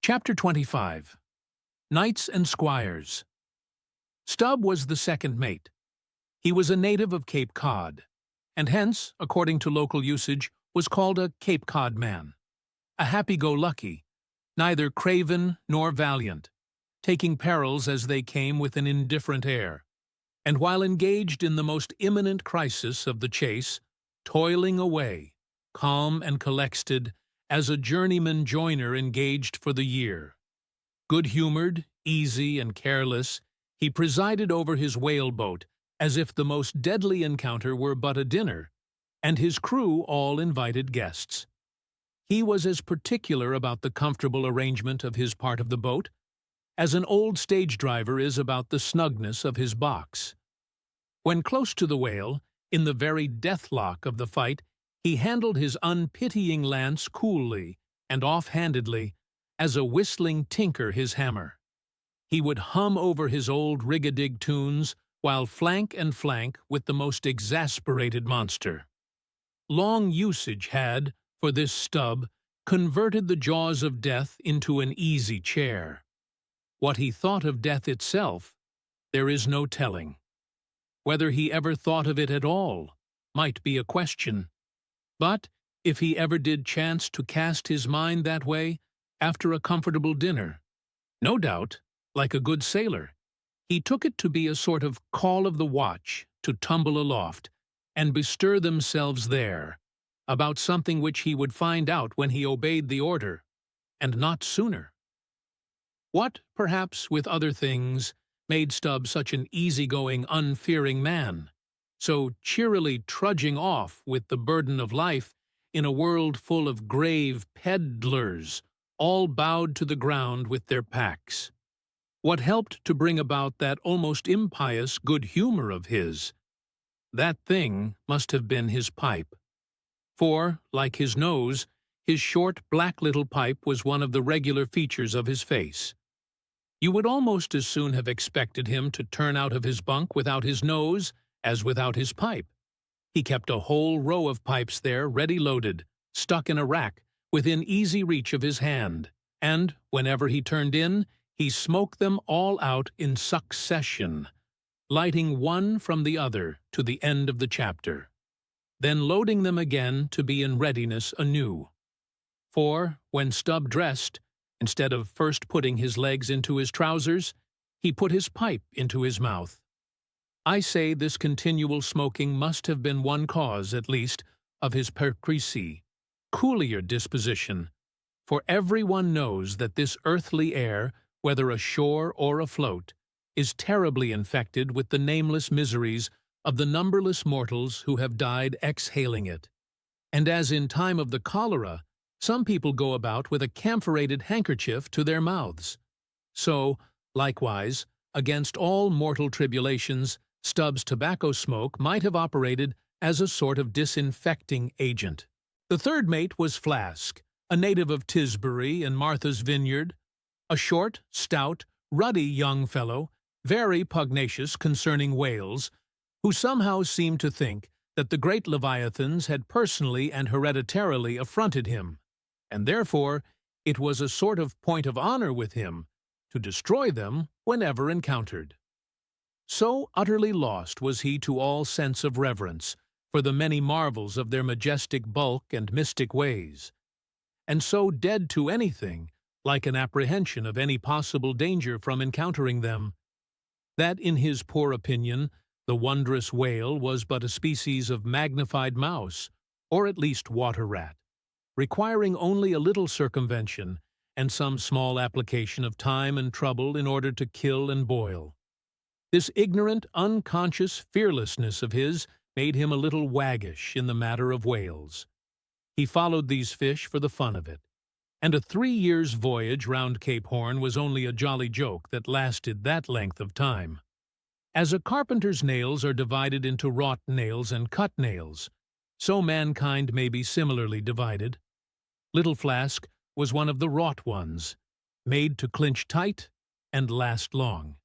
Chapter 25. Knights and Squires. Stubb was the second mate. He was a native of Cape Cod, and hence, according to local usage, was called a Cape Cod man. A happy-go-lucky, neither craven nor valiant, taking perils as they came with an indifferent air, and while engaged in the most imminent crisis of the chase, toiling away, calm and collected, as a journeyman joiner engaged for the year. Good-humored, easy, and careless, he presided over his whaleboat as if the most deadly encounter were but a dinner, and his crew all invited guests. He was as particular about the comfortable arrangement of his part of the boat as an old stage driver is about the snugness of his box. When close to the whale, in the very deathlock of the fight, he handled his unpitying lance coolly and off-handedly, as a whistling tinker his hammer. He would hum over his old rig-a-dig tunes while flank and flank with the most exasperated monster. Long usage had, for this Stubb, converted the jaws of death into an easy chair. What he thought of death itself, there is no telling. Whether he ever thought of it at all might be a question. But if he ever did chance to cast his mind that way, after a comfortable dinner, no doubt, like a good sailor, he took it to be a sort of call of the watch to tumble aloft and bestir themselves there, about something which he would find out when he obeyed the order, and not sooner. What, perhaps, with other things, made Stubb such an easy-going, unfearing man, so cheerily trudging off with the burden of life in a world full of grave peddlers, all bowed to the ground with their packs? What helped to bring about that almost impious good humor of his? That thing must have been his pipe. For, like his nose, his short, black little pipe was one of the regular features of his face. You would almost as soon have expected him to turn out of his bunk without his nose as without his pipe. He kept a whole row of pipes there ready loaded, stuck in a rack, within easy reach of his hand, and, whenever he turned in, he smoked them all out in succession, lighting one from the other to the end of the chapter, then loading them again to be in readiness anew. For, when Stubb dressed, instead of first putting his legs into his trousers, he put his pipe into his mouth. I say this continual smoking must have been one cause, at least, of his perquisite, coolier disposition, for everyone knows that this earthly air, whether ashore or afloat, is terribly infected with the nameless miseries of the numberless mortals who have died exhaling it. And as in time of the cholera, some people go about with a camphorated handkerchief to their mouths. So, likewise, against all mortal tribulations, Stubb's tobacco smoke might have operated as a sort of disinfecting agent. The third mate was Flask, a native of Tisbury and Martha's Vineyard, a short, stout, ruddy young fellow, very pugnacious concerning whales, who somehow seemed to think that the great leviathans had personally and hereditarily affronted him, and therefore it was a sort of point of honor with him to destroy them whenever encountered. So utterly lost was he to all sense of reverence for the many marvels of their majestic bulk and mystic ways, and so dead to anything like an apprehension of any possible danger from encountering them, that in his poor opinion the wondrous whale was but a species of magnified mouse, or at least water-rat, requiring only a little circumvention and some small application of time and trouble in order to kill and boil. This ignorant, unconscious fearlessness of his made him a little waggish in the matter of whales. He followed these fish for the fun of it, and a 3 years' voyage round Cape Horn was only a jolly joke that lasted that length of time. As a carpenter's nails are divided into wrought nails and cut nails, so mankind may be similarly divided. Little Flask was one of the wrought ones, made to clinch tight and last long.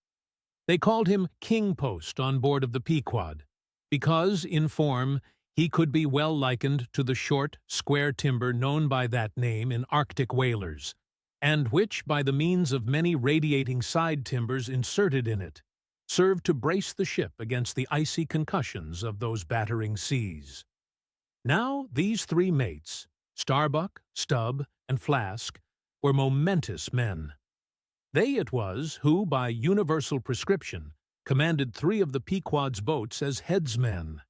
They called him King Post on board of the Pequod, because, in form, he could be well likened to the short, square timber known by that name in Arctic whalers, and which, by the means of many radiating side timbers inserted in it, served to brace the ship against the icy concussions of those battering seas. Now these three mates, Starbuck, Stubb, and Flask, were momentous men. They it was who, by universal prescription, commanded three of the Pequod's boats as headsmen.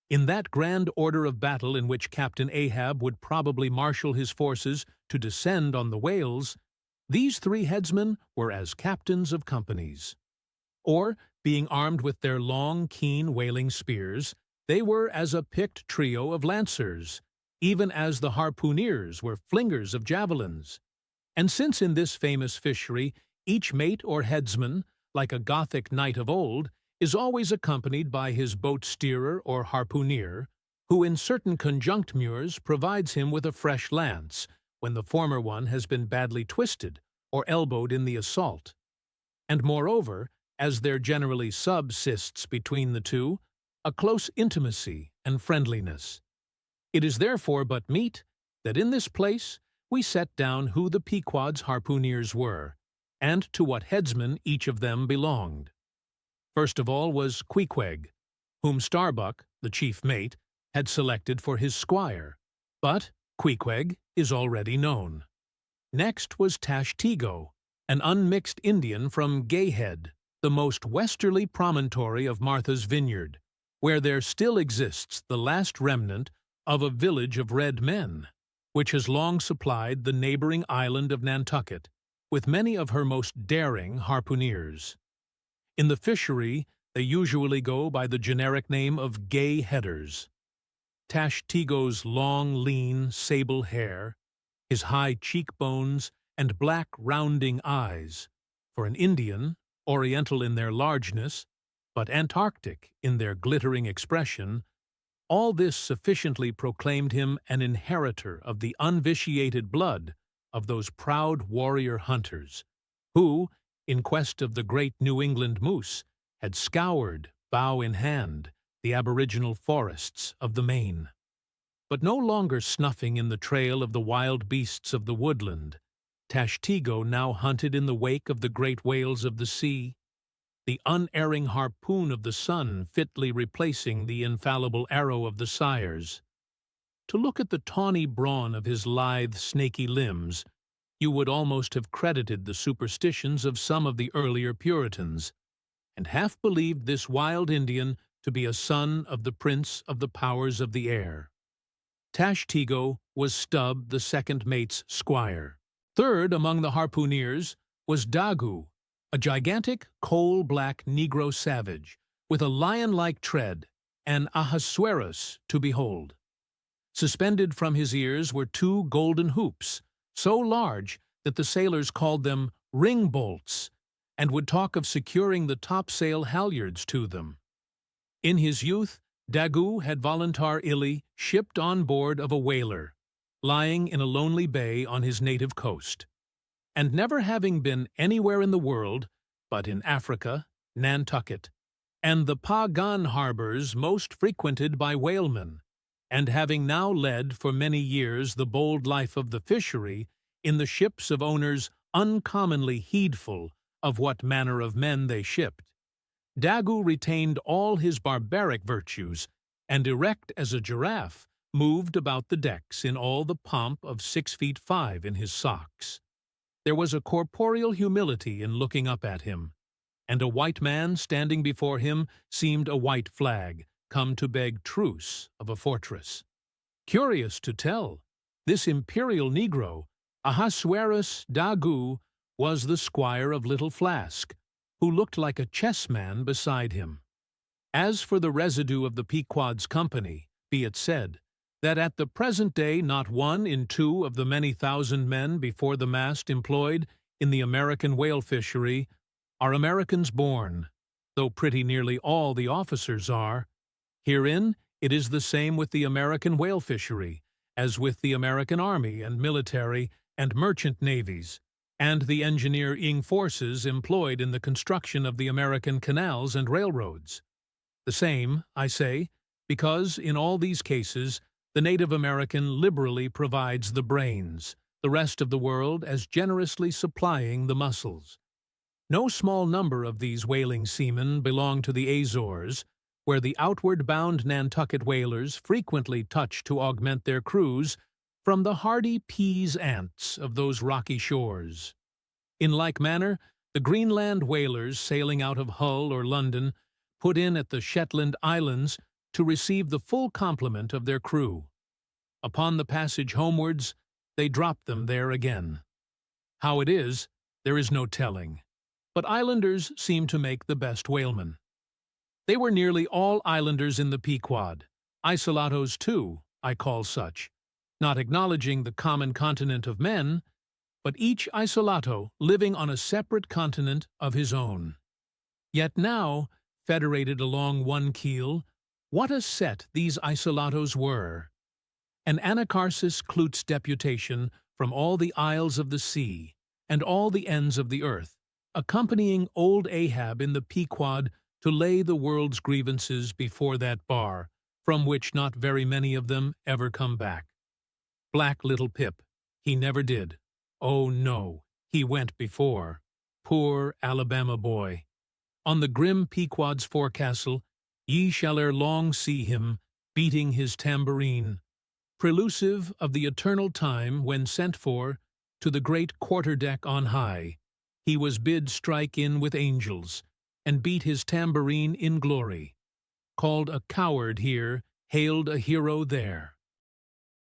In that grand order of battle in which Captain Ahab would probably marshal his forces to descend on the whales, these three headsmen were as captains of companies. Or, being armed with their long, keen whaling spears, they were as a picked trio of lancers, even as the harpooners were flingers of javelins. And since in this famous fishery each mate or headsman, like a Gothic knight of old, is always accompanied by his boat steerer or harpooner, who in certain conjunctures provides him with a fresh lance, when the former one has been badly twisted or elbowed in the assault. And moreover, as there generally subsists between the two, a close intimacy and friendliness. It is therefore but meet that in this place we set down who the Pequod's harpooners were, and to what headsman each of them belonged. First of all was Queequeg, whom Starbuck, the chief mate, had selected for his squire, but Queequeg is already known. Next was Tashtego, an unmixed Indian from Gayhead, the most westerly promontory of Martha's Vineyard, where there still exists the last remnant of a village of red men, which has long supplied the neighboring island of Nantucket with many of her most daring harpooners. In the fishery, they usually go by the generic name of gay headers. Tashtego's long, lean, sable hair, his high cheekbones, and black, rounding eyes, for an Indian, Oriental in their largeness, but Antarctic in their glittering expression, all this sufficiently proclaimed him an inheritor of the unvitiated blood of those proud warrior hunters, who, in quest of the great New England moose, had scoured, bow in hand, the aboriginal forests of the Maine. But no longer snuffing in the trail of the wild beasts of the woodland, Tashtego now hunted in the wake of the great whales of the sea, the unerring harpoon of the sun fitly replacing the infallible arrow of the sires. To look at the tawny brawn of his lithe, snaky limbs, you would almost have credited the superstitions of some of the earlier Puritans, and half believed this wild Indian to be a son of the prince of the powers of the air. Tashtego was Stubb, the second mate's squire. Third among the harpooners was Daggoo, a gigantic, coal-black Negro savage, with a lion-like tread, an Ahasuerus to behold. Suspended from his ears were two golden hoops, so large that the sailors called them ring-bolts, and would talk of securing the topsail halyards to them. In his youth, Daggoo had voluntarily shipped on board of a whaler, lying in a lonely bay on his native coast, and never having been anywhere in the world but in Africa, Nantucket, and the Pagan harbors most frequented by whalemen, and having now led for many years the bold life of the fishery in the ships of owners uncommonly heedful of what manner of men they shipped, Daggoo retained all his barbaric virtues, and erect as a giraffe, moved about the decks in all the pomp of 6 feet 5 in his socks. There was a corporeal humility in looking up at him, and a white man standing before him seemed a white flag, come to beg truce of a fortress. Curious to tell, this imperial Negro, Ahasuerus Daggoo, was the squire of Little Flask, who looked like a chessman beside him. As for the residue of the Pequod's company, be it said, that at the present day not 1 in 2 of the many thousand men before the mast employed in the American whale fishery are Americans born, though pretty nearly all the officers are. Herein it is the same with the American whale fishery, as with the American Army and military and merchant navies, and the engineering forces employed in the construction of the American canals and railroads. The same, I say, because in all these cases the native American liberally provides the brains, the rest of the world as generously supplying the mussels. No small number of these whaling seamen belong to the Azores, where the outward-bound Nantucket whalers frequently touch to augment their crews from the hardy peas ants of those rocky shores. In like manner, the Greenland whalers sailing out of Hull or London put in at the Shetland Islands to receive the full complement of their crew. Upon the passage homewards, they drop them there again. How it is, there is no telling, but islanders seem to make the best whalemen. They were nearly all islanders in the Pequod, isolatos too, I call such, not acknowledging the common continent of men, but each isolato living on a separate continent of his own. Yet now, federated along one keel, what a set these isolatos were! An Anacharsis Cloots deputation from all the isles of the sea and all the ends of the earth, accompanying old Ahab in the Pequod to lay the world's grievances before that bar, from which not very many of them ever come back. Black little Pip, he never did. Oh no, he went before. Poor Alabama boy. On the grim Pequod's forecastle, ye shall ere long see him, beating his tambourine, prelusive of the eternal time when sent for, to the great quarter-deck on high, he was bid strike in with angels, and beat his tambourine in glory. Called a coward here, hailed a hero there.